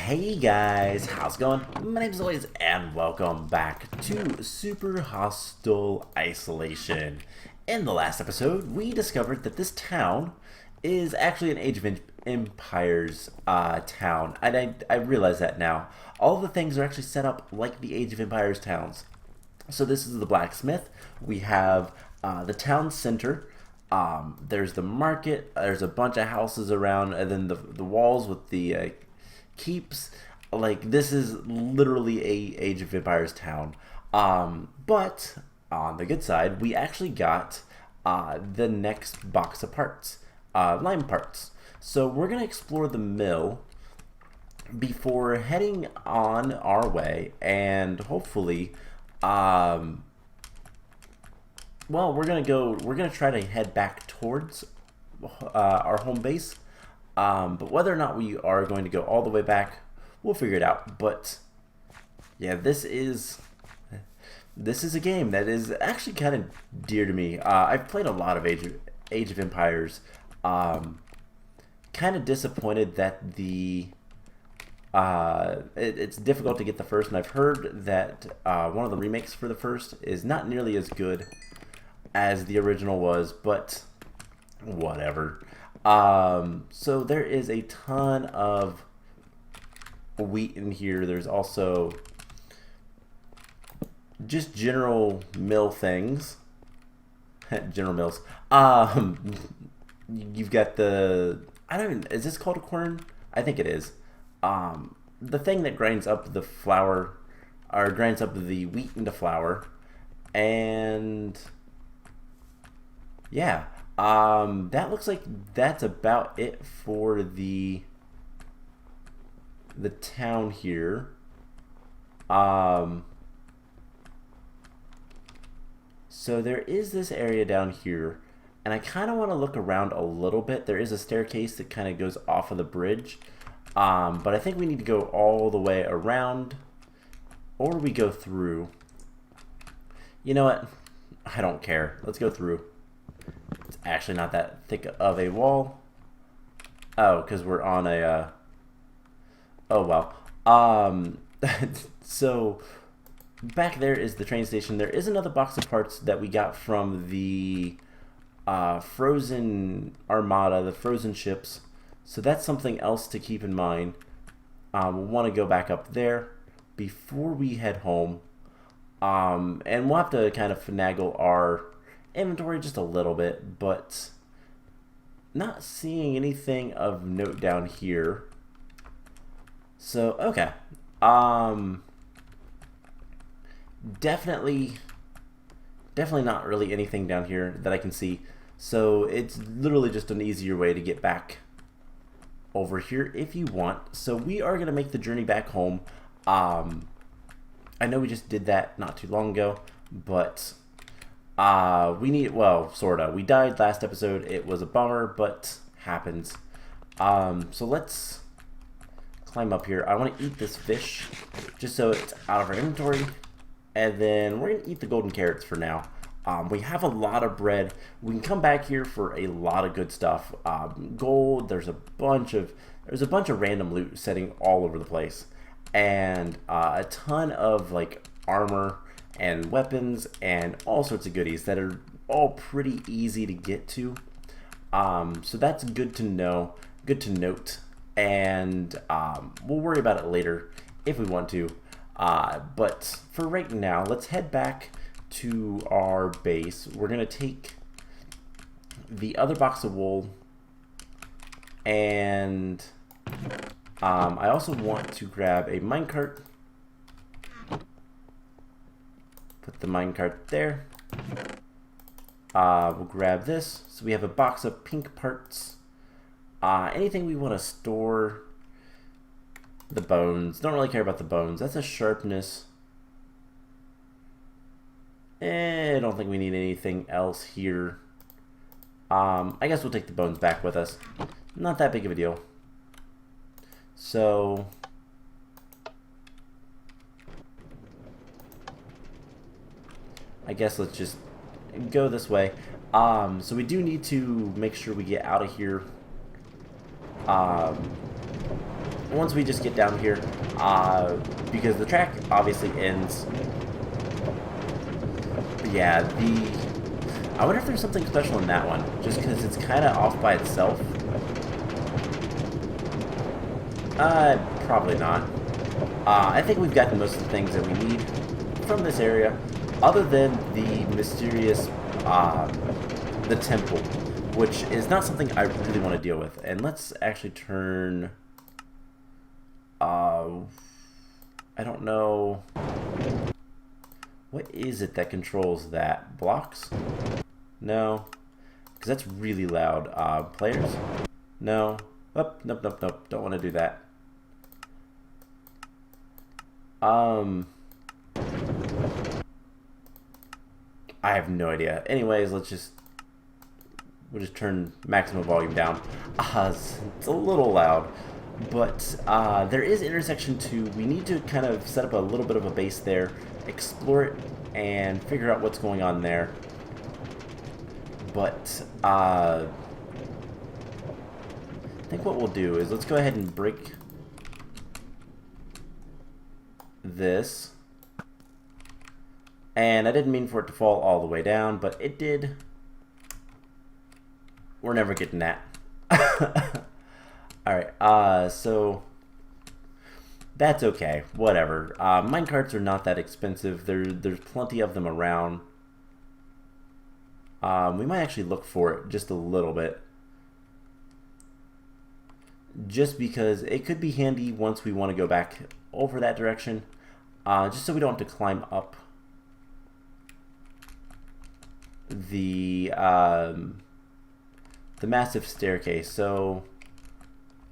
Hey guys, how's it going? My name's Always and welcome back to Super Hostile Isolation. In the last episode, we discovered that this town is actually an Age of Empires town. And I realize that now. All the things are actually set up like the Age of Empires towns. So this is the blacksmith. We have the town center. There's the market. There's a bunch of houses around, and then the walls with the keeps. Like, this is literally a Age of Empires town. But on the good side, we actually got the next box of parts, lime parts. So we're gonna explore the mill before heading on our way, and hopefully, well, we're gonna try to head back towards our home base. But whether or not we are going to go all the way back, we'll figure it out. But yeah, this is a game that is actually kind of dear to me. I've played a lot of Age of Empires. Kind of disappointed that it's difficult to get the first, and I've heard that one of the remakes for the first is not nearly as good as the original was, but whatever. So there is a ton of wheat in here. There's also just general mill things. General mills. You've got is this called a quern? I think it is. The thing that grinds up the flour, or grinds up the wheat into flour, and yeah, that looks like that's about it for the town here. So there is this area down here, and I kind of want to look around a little bit. There is a staircase that kind of goes off of the bridge. But I think we need to go all the way around, or we go through. You know what? I don't care. Let's go through. It's actually not that thick of a wall. Oh, because we're on a... oh, well. So, back there is the train station. There is another box of parts that we got from the Frozen Armada, the Frozen ships. So that's something else to keep in mind. We'll want to go back up there before we head home. And we'll have to kind of finagle our inventory just a little bit, but not seeing anything of note down here. So, okay. Definitely not really anything down here that I can see. So it's literally just an easier way to get back over here if you want. So we are going to make the journey back home. I know we just did that not too long ago, but we need, well, sorta. We died last episode. It was a bummer, but happens. So let's climb up here. I want to eat this fish just so it's out of our inventory, and then we're going to eat the golden carrots for now. We have a lot of bread. We can come back here for a lot of good stuff. Gold. There's a bunch of random loot setting all over the place, and a ton of like armor and weapons and all sorts of goodies that are all pretty easy to get to. So that's good to know. Good to note, and we'll worry about it later if we want to. But for right now, let's head back to our base. We're gonna take the other box of wool, and I also want to grab a minecart. Put the minecart there. We'll grab this. So we have a box of pink parts. Anything we want to store. The bones. Don't really care about the bones. That's a sharpness. I don't think we need anything else here. I guess we'll take the bones back with us. Not that big of a deal. So I guess let's just go this way. So we do need to make sure we get out of here. once we just get down here, because the track obviously ends. But yeah, I wonder if there's something special in that one, just because it's kind of off by itself. Probably not. I think we've gotten most of the things that we need from this area, other than the mysterious, the temple, which is not something I really want to deal with. And let's actually turn, I don't know, what is it that controls that? Blocks? No, because that's really loud. Players? No. Oh, nope, nope, nope, don't want to do that. I have no idea. Anyways, we'll just turn maximum volume down. It's a little loud, but there is intersection 2. We need to kind of set up a little bit of a base there, explore it, and figure out what's going on there. But I think what we'll do is let's go ahead and break this. And I didn't mean for it to fall all the way down, but it did. We're never getting that. Alright, so that's okay. Whatever. Minecarts are not that expensive. There's plenty of them around. We might actually look for it just a little bit. Just because it could be handy once we want to go back over that direction. Just so we don't have to climb up the massive staircase. So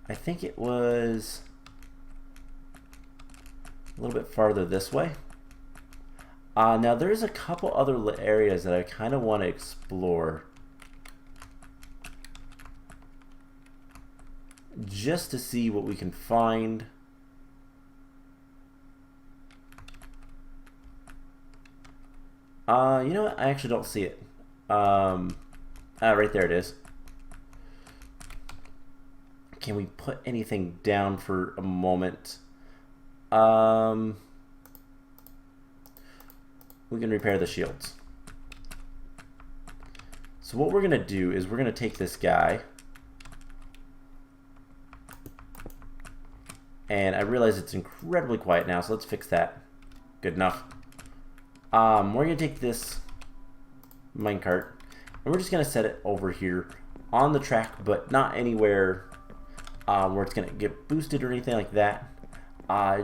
I think it was a little bit farther this way. Now there's a couple other areas that I kind of want to explore, just to see what we can find. You know what? I actually don't see it. Right there it is. Can we put anything down for a moment? We can repair the shields. So what we're going to do is we're going to take this guy. And I realize it's incredibly quiet now, so let's fix that. Good enough. We're going to take this minecart, and we're just going to set it over here on the track, but not anywhere where it's going to get boosted or anything like that.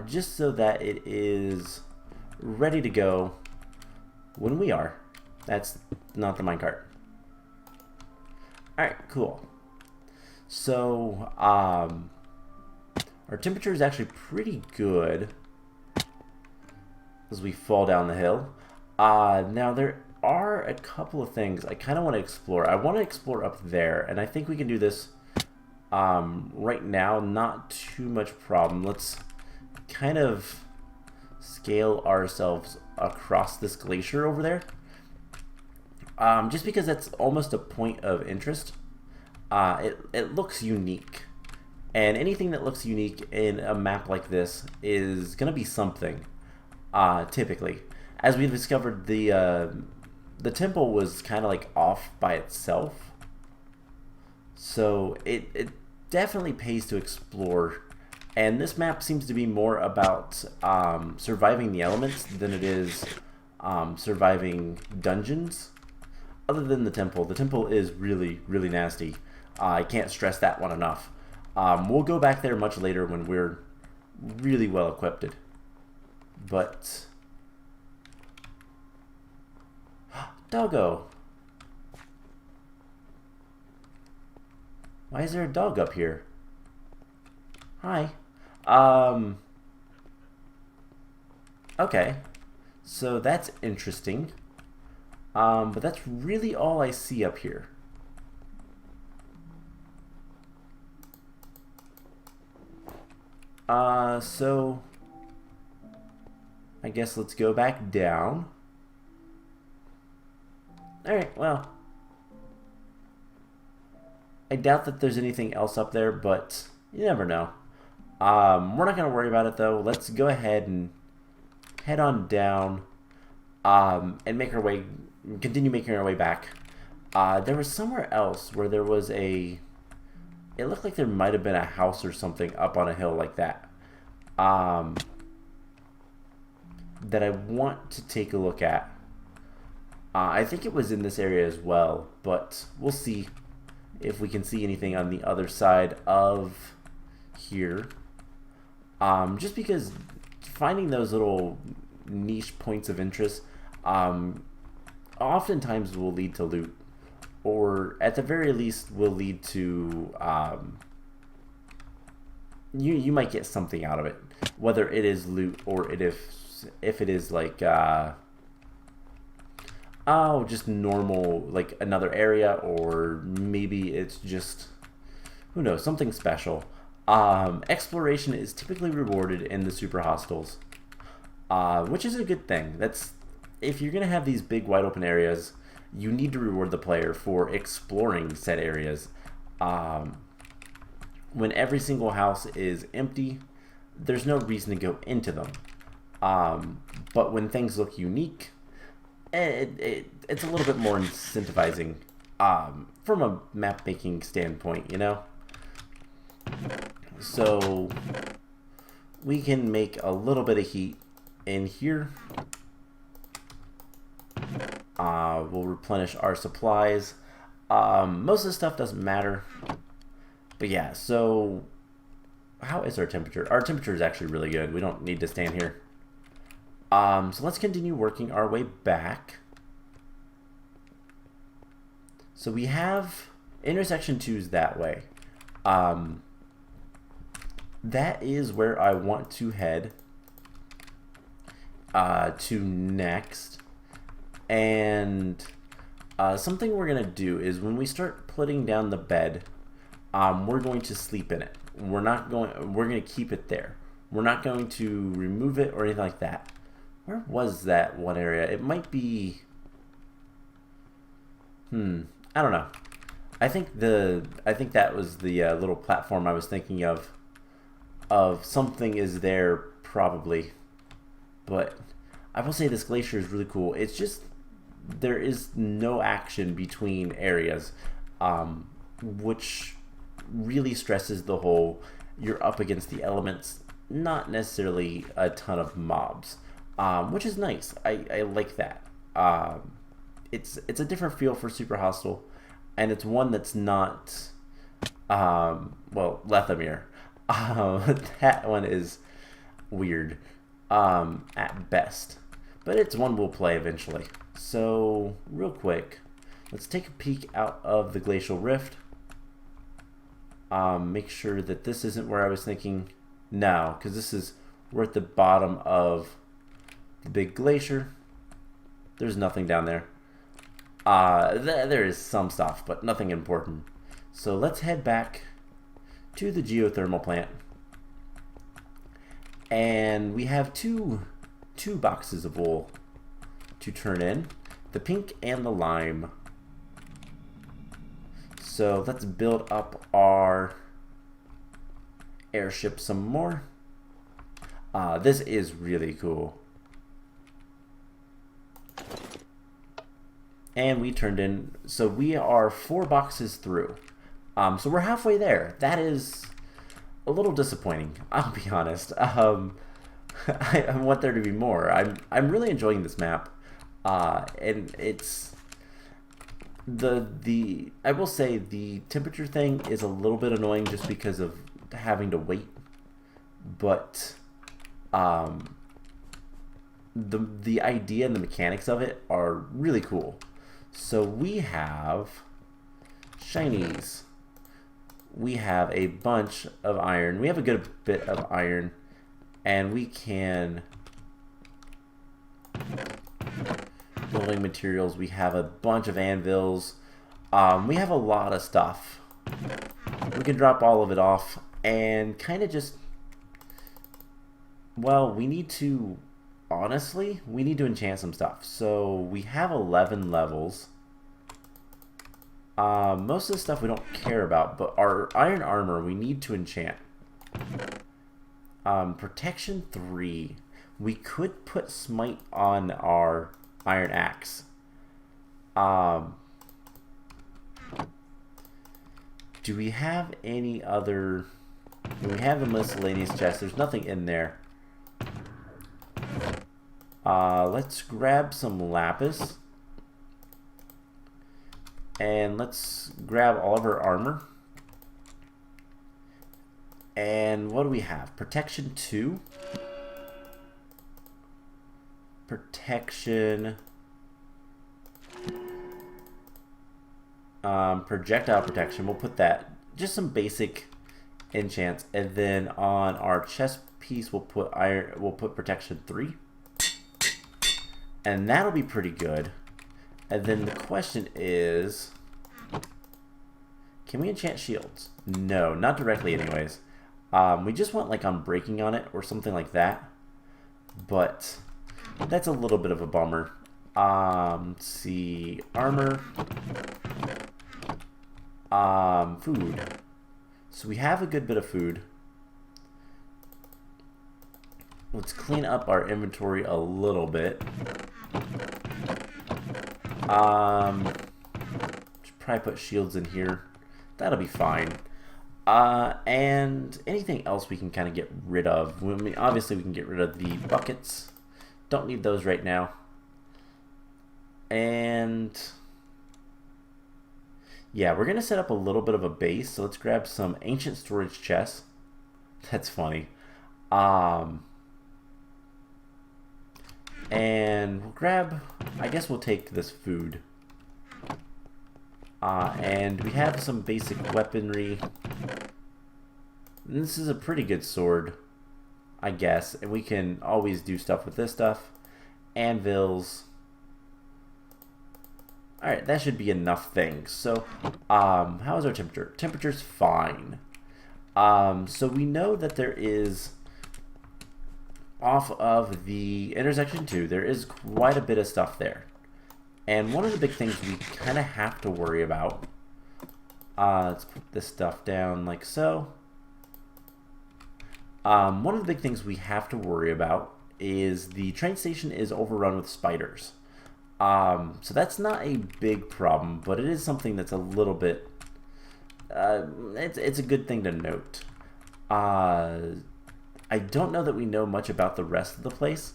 Just so that it is ready to go when we are. That's not the minecart. Alright, cool. So, our temperature is actually pretty good as we fall down the hill. Now there are a couple of things I kind of want to explore. I want to explore up there, and I think we can do this right now. Not too much problem. Let's kind of scale ourselves across this glacier over there. Just because that's almost a point of interest. It looks unique. And anything that looks unique in a map like this is going to be something, typically. As we've discovered, the temple was kind of like off by itself. So it definitely pays to explore. And this map seems to be more about surviving the elements than it is surviving dungeons. Other than the temple. The temple is really, really nasty. I can't stress that one enough. We'll go back there much later when we're really well equipped. But doggo. Why is there a dog up here? Hi. Okay. So that's interesting. But that's really all I see up here. So I guess let's go back down. Alright, well, I doubt that there's anything else up there, but you never know. We're not going to worry about it though. Let's go ahead and head on down and continue making our way back. There was somewhere else where there was it looked like there might have been a house or something up on a hill like that. That I want to take a look at. I think it was in this area as well, but we'll see if we can see anything on the other side of here. Just because finding those little niche points of interest oftentimes will lead to loot, or at the very least will lead to you might get something out of it, whether it is loot or if it is like just normal, like another area, or maybe it's just, who knows, something special. Exploration is typically rewarded in the super hostels, which is a good thing. If you're gonna have these big wide open areas, you need to reward the player for exploring said areas. When every single house is empty, there's no reason to go into them. But when things look unique, it's a little bit more incentivizing from a map making standpoint, you know? So we can make a little bit of heat in here. We'll replenish our supplies. Most of the stuff doesn't matter. But yeah, so how is our temperature? Our temperature is actually really good. We don't need to stand here. So let's continue working our way back. So we have intersection 2's that way. That is where I want to head to next. And something we're gonna do is when we start putting down the bed, we're going to sleep in it. We're gonna keep it there. We're not going to remove it or anything like that. Where was that one area? It might be, I don't know. I think that was the little platform I was thinking of. Something is there probably, but I will say this glacier is really cool. It's just there is no action between areas, which really stresses the whole you're up against the elements, not necessarily a ton of mobs, which is nice. I like that. It's a different feel for Super Hostile, and it's one that's not well, Lethamyr. That one is weird at best, but it's one we'll play eventually. So real quick, let's take a peek out of the glacial rift. Make sure that this isn't where I was thinking. No, because we're at the bottom of the big glacier. There's nothing down there. There is some stuff, but nothing important. So let's head back to the geothermal plant. And we have two boxes of wool to turn in, the pink and the lime. So let's build up our airship some more. This is really cool. And we turned in, so we are 4 boxes through. So we're halfway there. That is a little disappointing, I'll be honest. I want there to be more. I'm really enjoying this map, and it's I will say the temperature thing is a little bit annoying just because of having to wait, but the idea and the mechanics of it are really cool. So we have shinies. We have a bunch of iron. We have a good bit of iron, and we can building materials. We have a bunch of anvils. We have a lot of stuff. We can drop all of it off and kind of just, well, we need to enchant some stuff. So we have 11 levels. Most of the stuff we don't care about, but our iron armor we need to enchant. Protection 3. We could put smite on our iron axe. Do we have any other... We have a miscellaneous chest. There's nothing in there. Let's grab some lapis. And let's grab all of our armor. And what do we have? Protection 2. Protection. Projectile protection. We'll put that. Just some basic enchants. And then on our chest piece, we'll put iron. We'll put protection 3. And that'll be pretty good. And then the question is, can we enchant shields? No, not directly anyways. We just want like unbreaking on it or something like that. But that's a little bit of a bummer. Let's see, armor. Food. So we have a good bit of food. Let's clean up our inventory a little bit. Should probably put shields in here. That'll be fine. And anything else we can kind of get rid of. I mean, obviously we can get rid of the buckets. Don't need those right now. And yeah, we're gonna set up a little bit of a base. So let's grab some ancient storage chests. That's funny. And we'll grab, I guess we'll take this food. And we have some basic weaponry. And this is a pretty good sword, I guess. And we can always do stuff with this stuff. Anvils. Alright, that should be enough things. So, how is our temperature? Temperature's fine. So we know that there is, off of the intersection 2, there is quite a bit of stuff there. And one of the big things we kind of have to worry about, let's put this stuff down like so. One of the big things we have to worry about is the train station is overrun with spiders. So that's not a big problem, but it is something that's a little bit, it's a good thing to note. I don't know that we know much about the rest of the place,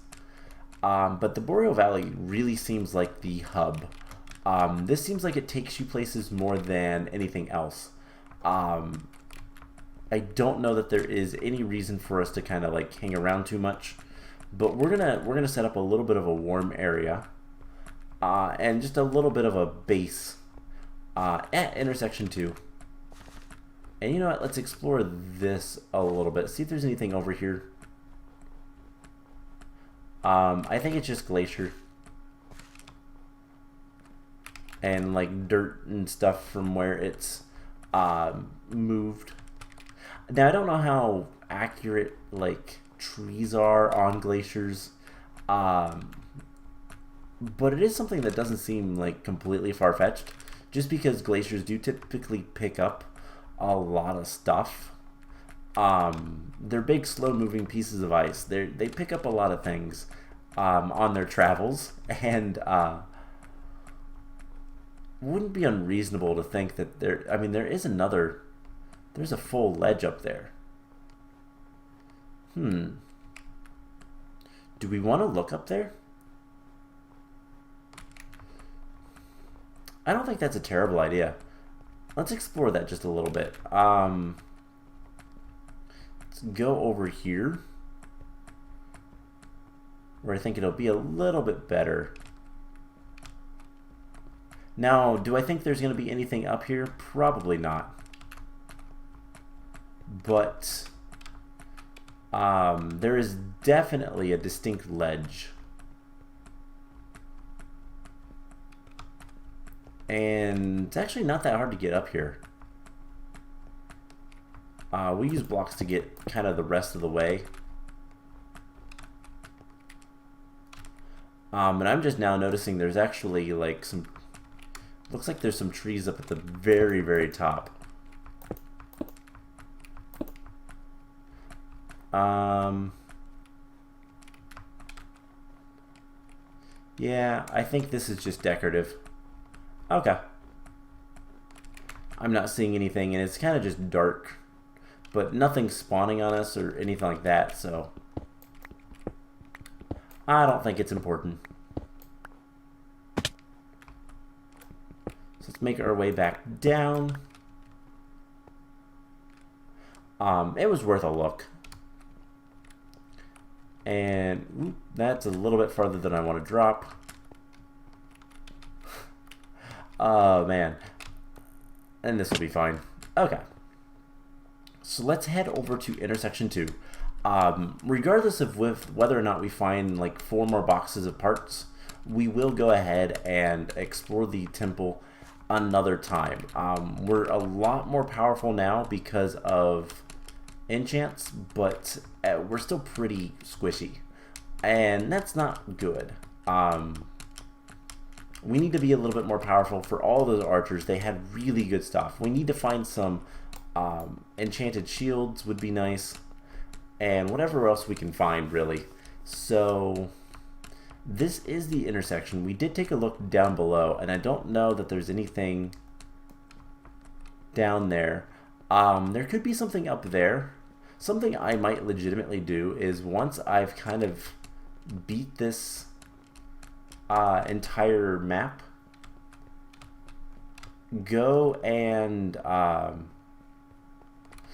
but the Boreal Valley really seems like the hub. This seems like it takes you places more than anything else. I don't know that there is any reason for us to kind of like hang around too much, but we're gonna set up a little bit of a warm area, and just a little bit of a base at intersection 2. And you know what? Let's explore this a little bit. See if there's anything over here. I think it's just glacier. And like dirt and stuff from where it's moved. Now I don't know how accurate like trees are on glaciers. But it is something that doesn't seem like completely far-fetched. Just because glaciers do typically pick up a lot of stuff. They're big, slow-moving pieces of ice. They pick up a lot of things on their travels, and wouldn't be unreasonable to think that there. I mean, there's a full ledge up there. Do we want to look up there? I don't think that's a terrible idea. Let's explore that just a little bit. Let's go over here, where I think it'll be a little bit better. Now, do I think there's going to be anything up here? Probably not. But there is definitely a distinct ledge. And it's actually not that hard to get up here. We use blocks to get kind of the rest of the way. And I'm just now noticing there's actually like some, looks like there's some trees up at the very, very top. Yeah, I think this is just decorative. Okay. I'm not seeing anything, and it's kind of just dark. But nothing spawning on us or anything like that, so I don't think it's important. So let's make our way back down. It was worth a look. And that's a little bit farther than I want to drop. Oh, man. And this will be fine. Okay. So let's head over to intersection 2. Regardless of whether or not we find like 4 more boxes of parts, we will go ahead and explore the temple another time. We're a lot more powerful now because of enchants, but we're still pretty squishy, and that's not good. We need to be a little bit more powerful for all those archers. They had really good stuff. We need to find some enchanted shields would be nice, and whatever else we can find, really. So this is the intersection. We did take a look down below, and I don't know that there's anything down there. There could be something up there. Something I might legitimately do is once I've kind of beat this entire map, go and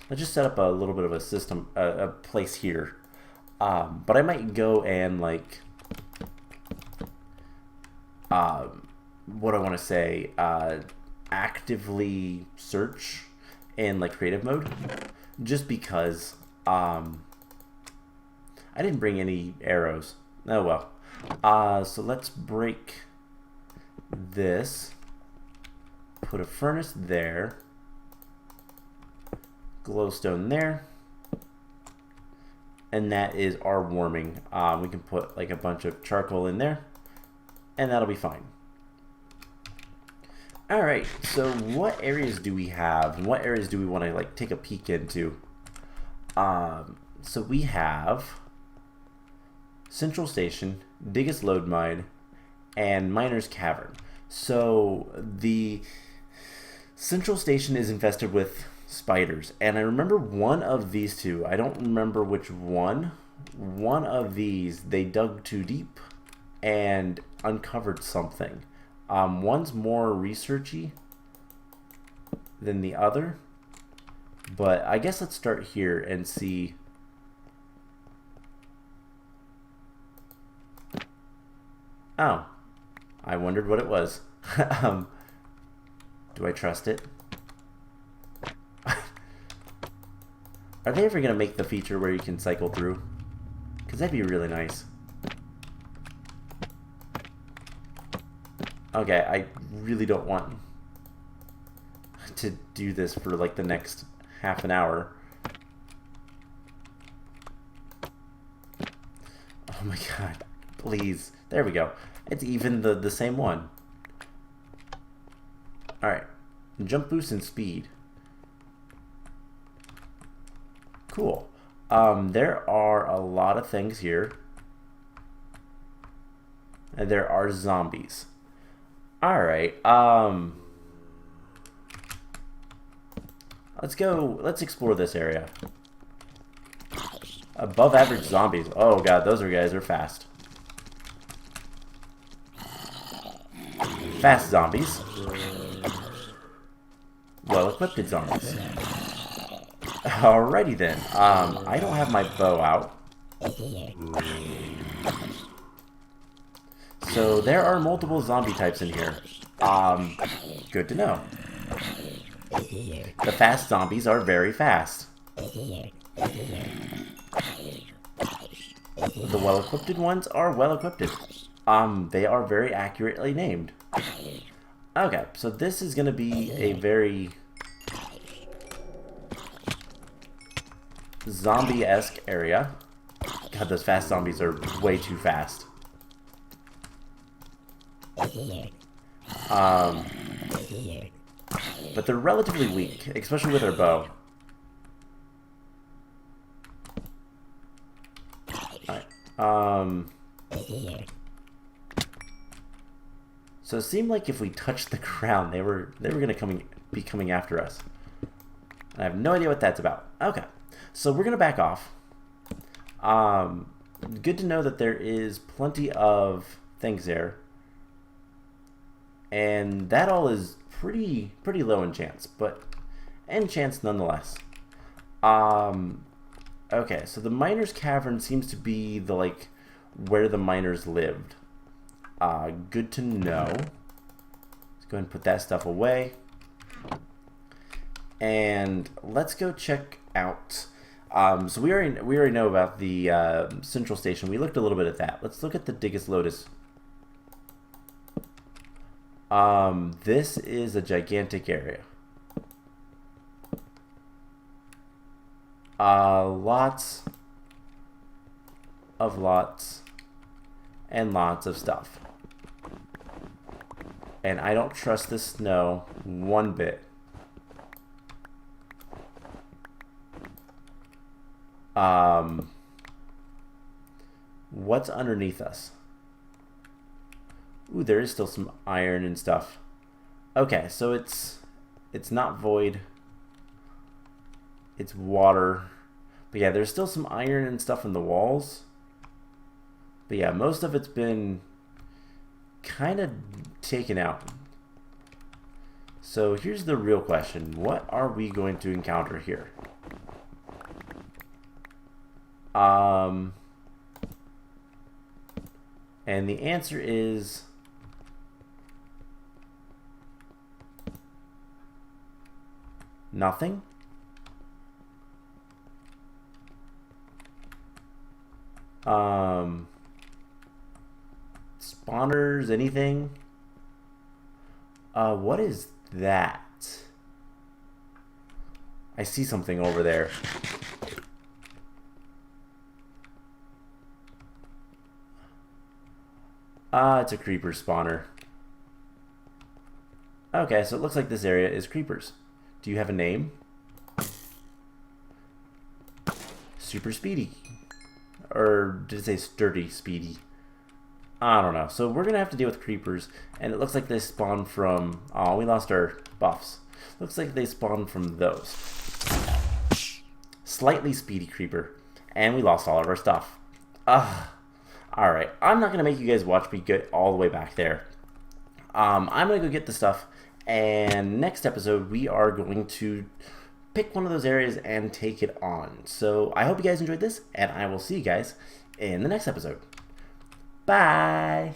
let's just set up a little bit of a system, a place here. But I might go and like, what I want to say, actively search in like creative mode, just because I didn't bring any arrows. Oh well. So let's break this, put a furnace there, glowstone there, and that is our warming. We can put like a bunch of charcoal in there, and that'll be fine. Alright, so what areas do we have, and what areas do we want to like take a peek into? So we have Central Station, Biggest Load Mine, and Miner's Cavern. So the Central Station is infested with spiders, and I remember one of these two, I don't remember which one of these, they dug too deep and uncovered something. One's more researchy than the other, but I guess let's start here and see. Oh, I wondered what it was. Do I trust it? Are they ever going to make the feature where you can cycle through? Because that'd be really nice. Okay, I really don't want to do this for like the next half an hour. Oh my god, please. There we go. It's even the same one. Alright, jump boost and speed. Cool. There are a lot of things here. And there are zombies. Alright, let's explore this area. Above average zombies. Oh god, those guys are fast. Fast zombies. Well-equipped zombies. Alrighty then. I don't have my bow out. So there are multiple zombie types in here. Good to know. The fast zombies are very fast. The well-equipped ones are well-equipped. They are very accurately named. Okay, so this is going to be a very zombie-esque area. God, those fast zombies are way too fast. But they're relatively weak, especially with our bow. Alright. So it seemed like if we touched the ground, they were gonna be coming after us. I have no idea what that's about. Okay, so we're gonna back off. Good to know that there is plenty of things there, and that all is pretty low in chance, but in chance nonetheless. Okay, so the miner's cavern seems to be the where the miners lived. Good to know. Let's go ahead and put that stuff away. And let's go check out. So we already know about the central station. We looked a little bit at that. Let's look at the Diggest Lotus. This is a gigantic area. Lots and lots of stuff. And I don't trust the snow one bit. What's underneath us? Ooh, there is still some iron and stuff. Okay, so it's not void. It's water. But yeah, there's still some iron and stuff in the walls. But yeah, most of it's been kind of taken out. So here's the real question. What are we going to encounter here? And the answer is nothing. Spawners, anything? What is that? I see something over there. It's a creeper spawner. Okay, so it looks like this area is creepers. Do you have a name? Super Speedy. Or did it say Sturdy Speedy? I don't know. So we're going to have to deal with creepers. And it looks like they spawn from... Oh, we lost our buffs. Looks like they spawn from those. Slightly speedy creeper. And we lost all of our stuff. Alright. I'm not going to make you guys watch me get all the way back there. I'm going to go get the stuff. And next episode, we are going to pick one of those areas and take it on. So I hope you guys enjoyed this, and I will see you guys in the next episode. Bye!